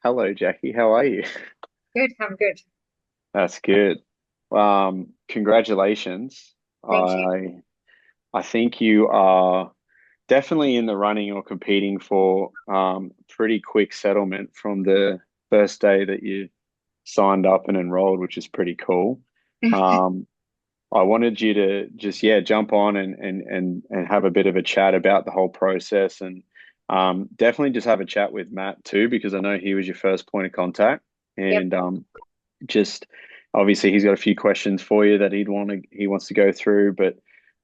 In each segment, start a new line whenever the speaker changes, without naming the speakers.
Hello, Jackie. How are you?
Good, I'm good.
That's good. Congratulations.
Thank you.
I think you are definitely in the running or competing for pretty quick settlement from the first day that you signed up and enrolled, which is pretty cool. Um, I wanted you to just jump on and have a bit of a chat about the whole process and definitely just have a chat with Matt too because I know he was your first point of contact
Yep,
and just obviously he's got a few questions for you that he wants to go through, but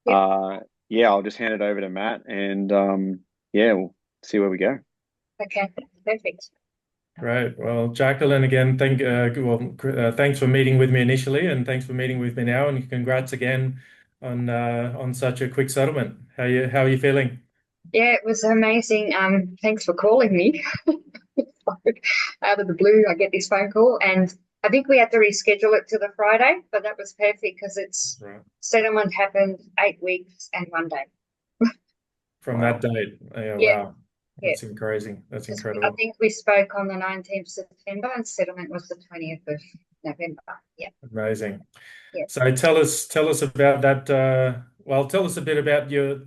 yep.
uh I'll just hand it over to Matt and we'll see where we go.
Okay, perfect.
Yeah.
Right. Well, Jacqueline, again, thanks for meeting with me initially, and thanks for meeting with me now, and congrats again on such a quick settlement. How are you feeling?
Yeah, it was amazing. Thanks for calling me. Out of the blue, I get this phone call, and I think we had to reschedule it to the Friday, but that was perfect because its
Right.
settlement happened 8 weeks and one day.
From that
Wow.
date. Yeah,
Yeah,
wow.
yeah.
That's crazy. That's
I
incredible.
think we spoke on the 19th September, and settlement was the 20th of November. Yeah,
Amazing.
yeah.
So tell us about that. Well, tell us a bit about your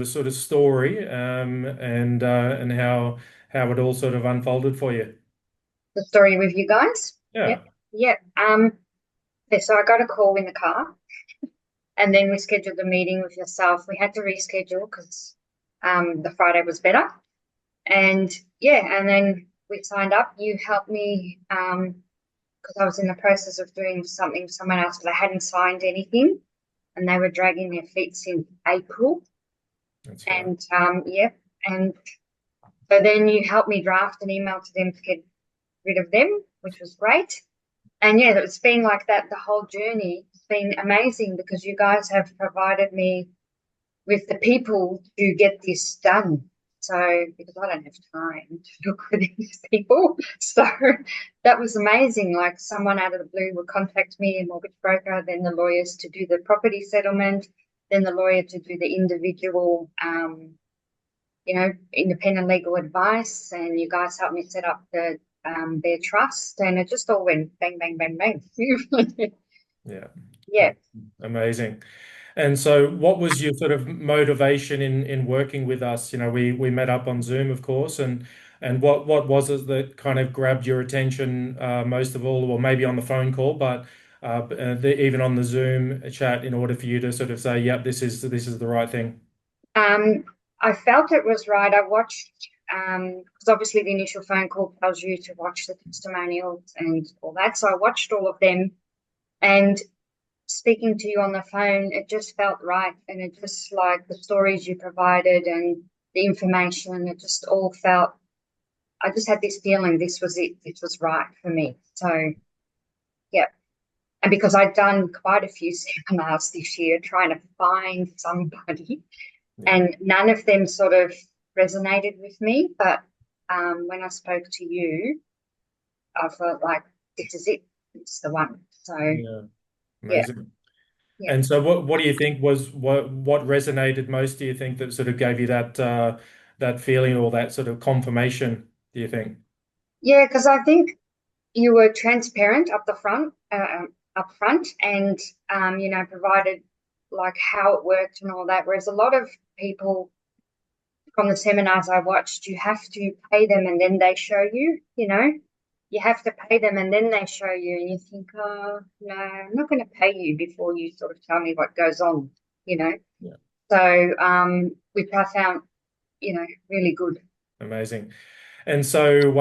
sort of story, and how it all sort of unfolded for you.
The story with you guys. Yeah,
Yeah.
yeah. Yeah, so I got a call in the car. And then we scheduled a meeting with yourself. We had to reschedule because the Friday was better. And yeah, and then we signed up. You helped me because I was in the process of doing something with someone else, but I hadn't signed anything. And they were dragging their feet since April.
That's right.
And yeah, and so then you helped me draft an email to them to get rid of them, which was great. And yeah, it's been like that the whole journey. It's been amazing because you guys have provided me with the people to get this done. So, because I don't have time to look for these people. So that was amazing. Like someone out of the blue would contact me, a mortgage broker, then the lawyers to do the property settlement, then the lawyer to do the individual, independent legal advice. And you guys helped me set up their trust. And it just all went bang, bang, bang, bang.
Yeah.
Yeah.
Amazing. And so what was your sort of motivation in working with us? We met up on Zoom, of course, and what was it that kind of grabbed your attention most of all, or maybe on the phone call, but even on the Zoom chat in order for you to sort of say, yep, this is the right thing.
Um, I felt it was right. I watched, because obviously the initial phone call tells you to watch the testimonials and all that. So I watched all of them, and speaking to you on the phone, it just felt right. And it just like the stories you provided and the information, it just all felt, I just had this feeling this was it. This was right for me. So, yeah. And because I'd done quite a few seminars this year trying to find somebody,
Yeah.
and none of them sort of resonated with me. But when I spoke to you, I felt like this is it. It's the one. So
Yeah.
yeah,
Amazing.
yeah.
And so what do you think was what resonated most, do you think, that sort of gave you that feeling or that sort of confirmation, do you think?
Yeah, because I think you were transparent up front, and provided like how it worked and all that. Whereas a lot of people from the seminars I watched, you have to pay them and then they show you. You have to pay them and then they show you, and you think, oh no, I'm not going to pay you before you sort of tell me what goes on. You know.
Yeah.
So which I found really good.
Amazing. And so,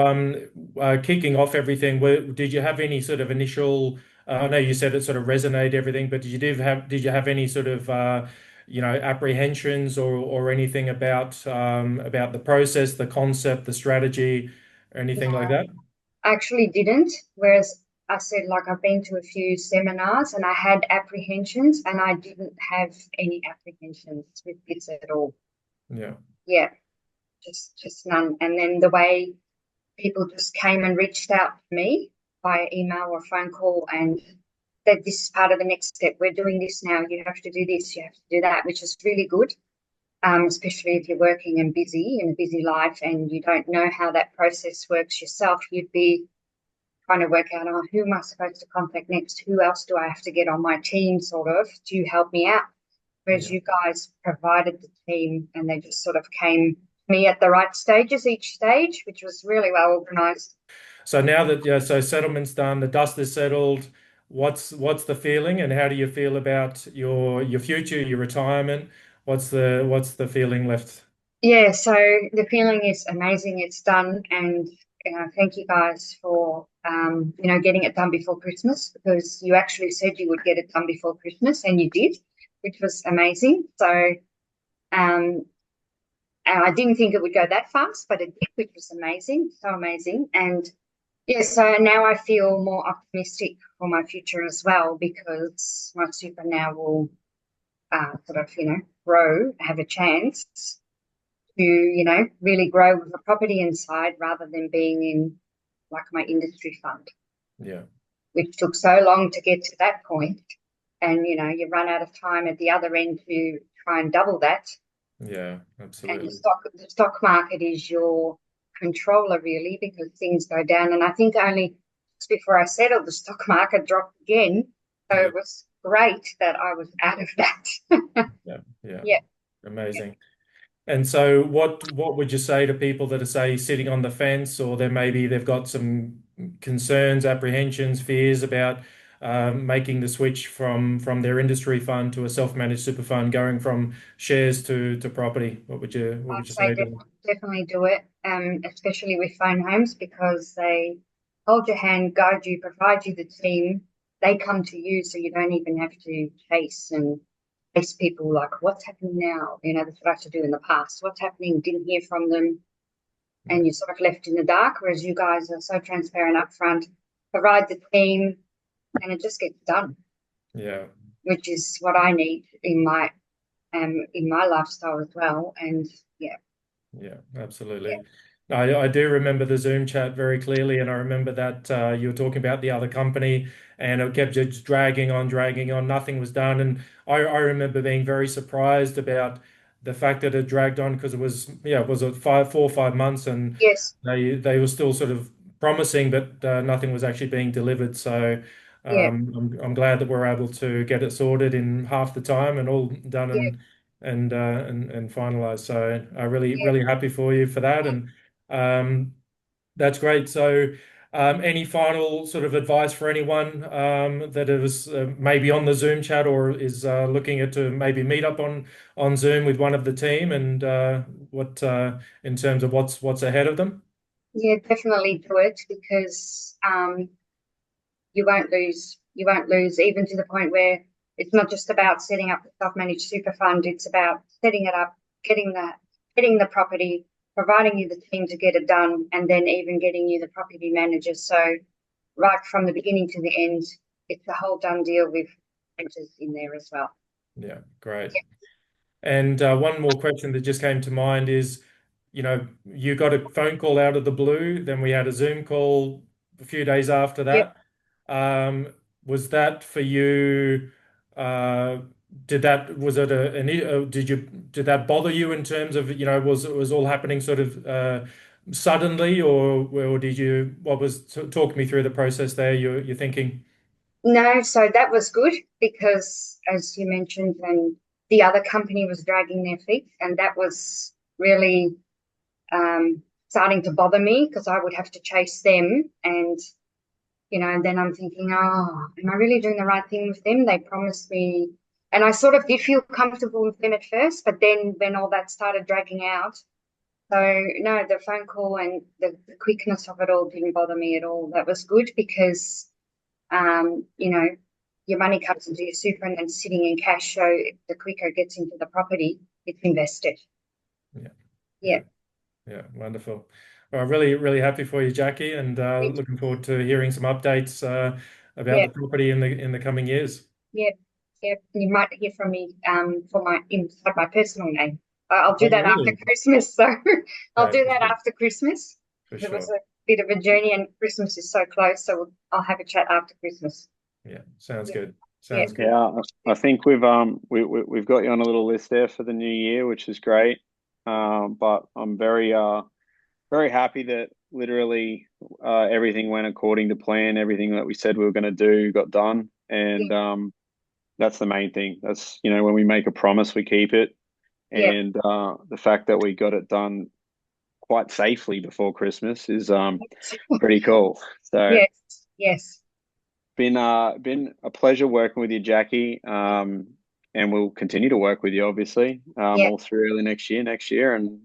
kicking off everything, did you have any sort of initial? I know you said it sort of resonated everything, but did you have any sort of apprehensions or anything about the process, the concept, the strategy, or anything like
No,
that?
I actually didn't. Whereas I said, like, I've been to a few seminars and I had apprehensions, and I didn't have any apprehensions with this at all.
Yeah.
Yeah, just none. And then the way people just came and reached out to me via email or phone call and said, this is part of the next step. We're doing this now. You have to do this. You have to do that, which is really good. especially if you're working and busy in a busy life and you don't know how that process works yourself. You'd be trying to work out, oh, who am I supposed to contact next? Who else do I have to get on my team, sort of, to help me out? Whereas
Yeah.
you guys provided the team and they just sort of came to me at the right stages each stage, which was really well organized.
So now that, yeah, so settlement's done, the dust is settled, what's the feeling, and how do you feel about your future, your retirement? What's the feeling left?
Yeah, so the feeling is amazing. It's done, and thank you guys for getting it done before Christmas, because you actually said you would get it done before Christmas, and you did, which was amazing. So and I didn't think it would go that fast, but it did, which was amazing, so amazing. And yeah, so now I feel more optimistic for my future as well, because my super now will sort of grow, have a chance to, really grow with a property inside rather than being in like my industry fund,
Yeah.
which took so long to get to that point. And, you run out of time at the other end to try and double that.
Yeah,
And
absolutely.
the stock market is your controller, really, because things go down. And I think only just before I settled, the stock market dropped again. So
Yeah.
it was great that I was out of that.
Yeah. Yeah.
Yeah.
Amazing. And so what would you say to people that are, say, sitting on the fence, or they've got some concerns, apprehensions, fears about making the switch from their industry fund to a self-managed super fund, going from shares to property? What would
I'd
you
say
say to them?
definitely do it, especially with phone homes, because they hold your hand, guide you, provide you the team. They come to you, so you don't even have to chase people like, what's happening now? That's what I had to do in the past. What's happening? Didn't hear from them.
Yeah.
And you're sort of left in the dark, whereas you guys are so transparent up front, provide the team, and it just gets done,
Yeah.
which is what I need in my lifestyle as well. And yeah,
Yeah,
yeah,
absolutely. I do remember the Zoom chat very clearly, and I remember that you were talking about the other company, and it kept just dragging on. Nothing was done, and I remember being very surprised about the fact that it dragged on, because it was a 4 or 5 months, and
yes,
they were still sort of promising, but nothing was actually being delivered. So
yeah,
I'm glad that we're able to get it sorted in half the time and all done
yeah,
and finalized. So I
yeah.
really happy for you for that, and that's great. So any final sort of advice for anyone that is maybe on the Zoom chat, or is looking at to maybe meet up on Zoom with one of the team, and what in terms of what's ahead of them?
Yeah, definitely do it, because you won't lose, even to the point where it's not just about setting up the self-managed super fund, it's about setting it up, getting the property, providing you the team to get it done, and then even getting you the property manager. So right from the beginning to the end, it's a whole done deal with renters in there as well.
Yeah, great. And one more question that just came to mind is, you got a phone call out of the blue, then we had a Zoom call a few days after
Yep.
that. Was that for you? Uh, was it did that bother you in terms of, was all happening sort of suddenly, or talk me through the process there, you're thinking?
No, so that was good, because, as you mentioned, and the other company was dragging their feet, and that was really starting to bother me, because I would have to chase them, and and then I'm thinking, oh, am I really doing the right thing with them? They promised me, and I sort of did feel comfortable with them at first, but then when all that started dragging out, so no, the phone call and the quickness of it all didn't bother me at all. That was good, because um, you know, your money comes into your super and then sitting in cash. So the quicker it gets into the property, it's invested.
Yeah,
Yeah,
yeah. Yeah, wonderful. Well, really happy for you, Jacqui, and looking forward to hearing some updates about
yeah,
the property in the coming years.
yeah, yeah. You might hear from me for my inside my personal name. I'll
Oh,
do that after
really?
Christmas. So I'll
No,
do that after Christmas.
for
It was
sure.
a bit of a journey, and Christmas is so close. So I'll have a chat after Christmas.
Yeah, sounds
Yeah,
good. Sounds good.
Yeah, I think we've got you on a little list there for the new year, which is great. But I'm very happy that literally everything went according to plan. Everything that we said we were going to do got done, and
Yeah.
that's the main thing. That's, when we make a promise, we keep it,
Yeah.
and the fact that we got it done quite safely before Christmas is pretty cool. So
Yes. Yes.
been a pleasure working with you, Jacqui. And we'll continue to work with you, obviously,
Yeah.
all through early next year, and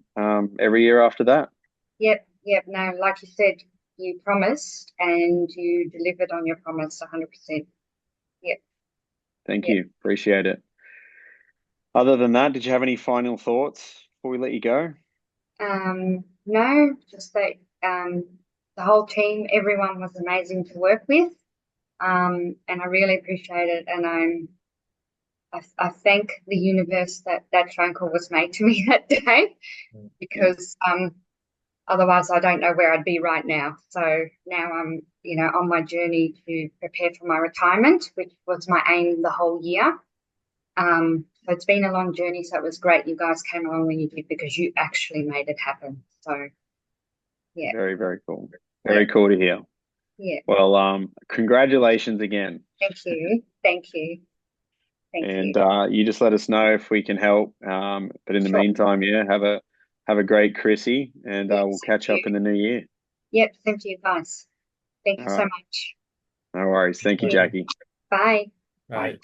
every year after that.
Yep. Yep. No, like you said, you promised and you delivered on your promise 100%. Yep.
Thank
Yep.
you. Appreciate it. Other than that, did you have any final thoughts before we let you go?
No, just that the whole team, everyone was amazing to work with. And I really appreciate it. And I thank the universe that that phone call was made to me that day, because otherwise I don't know where I'd be right now. So now I'm, on my journey to prepare for my retirement, which was my aim the whole year. So it's been a long journey, so it was great you guys came along when you did, because you actually made it happen. So yeah.
Very, very cool.
Yeah.
Very cool to hear.
Yeah.
Well, congratulations again.
Thank you. Thank you. Thank
And
you.
you just let us know if we can help. But in the
Sure.
meantime, yeah, have a great Chrissy, and
Yeah,
we'll
same
catch
to
up
you.
in the new year.
Yep, same to you guys. Thank
All
you so
right.
much.
No worries. Thank you,
Yeah.
Jacqui.
Bye.
Bye.
Right.